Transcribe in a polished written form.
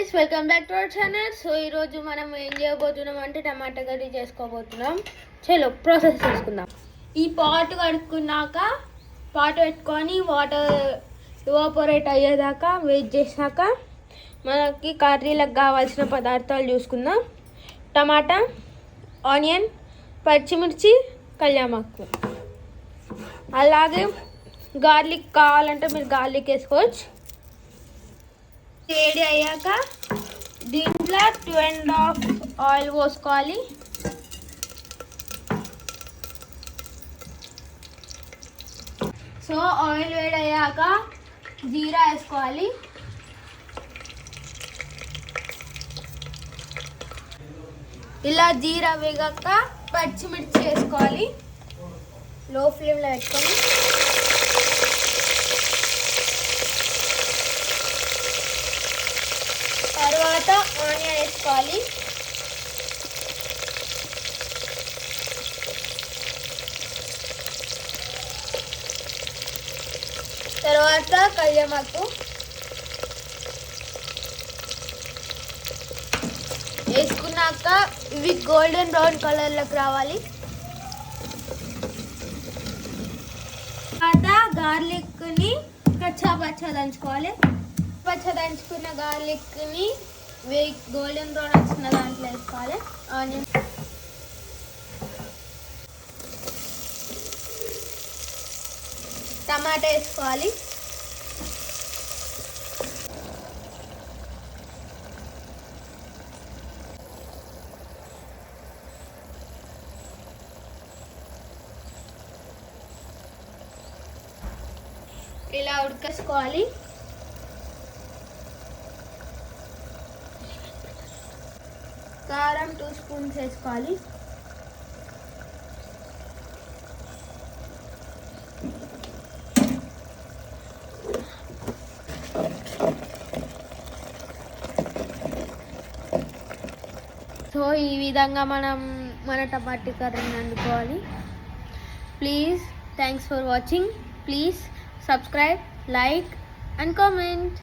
Guys, welcome back to our channel. So ఈరోజు మనం ఏం చేయబోతున్నాం అంటే టమాటా కర్రీ చేసుకోబోతున్నాం. చలో ప్రాసెస్ చేసుకుందాం. ఈ పాట్ కడుక్కున్నాక పాట్ పెట్టుకొని వాటర్ ఎవాపరేట్ అయ్యేదాకా వెయిట్ చేశాక మనకి కర్రీలకు కావాల్సిన పదార్థాలు చూసుకుందాం. టమాటా, ఆనియన్, పచ్చిమిర్చి, కళ్యామాకు, అలాగే గార్లిక్ కావాలంటే మీరు గార్లిక్ వేసుకోవచ్చు. వేడి అయ్యాక దీంట్లో 2.5 ఆయిల్ పోసుకోవాలి. సో ఆయిల్ వేడి అయ్యాక జీరా వేసుకోవాలి. ఇలా జీరా వేగాక పచ్చిమిర్చి వేసుకోవాలి. లో ఫ్లేమ్లో పెట్టుకొని తర్వాత ఆనియన్ వేసుకోవాలి. తర్వాత కళ్యామాకు వేసుకున్నాక ఇవి గోల్డెన్ బ్రౌన్ కలర్లోకి రావాలి. తర్వాత గార్లిక్ని కచ్చా పచ్చా దంచుకోవాలి. దంచుకున్న గార్లిక్ని గోల్డెన్ బ్రౌన్ వచ్చిన దాంట్లో వేసుకోవాలి. ఆనియన్, టమాటా వేసుకోవాలి. ఇలా ఉడకేసుకోవాలి. కారం 2 స్పూన్స్ వేసుకోవాలి. సో ఈ విధంగా మనం మన టమాటా కర్రీని వండుకోవాలి. Please, thanks for watching. Please subscribe, like and comment.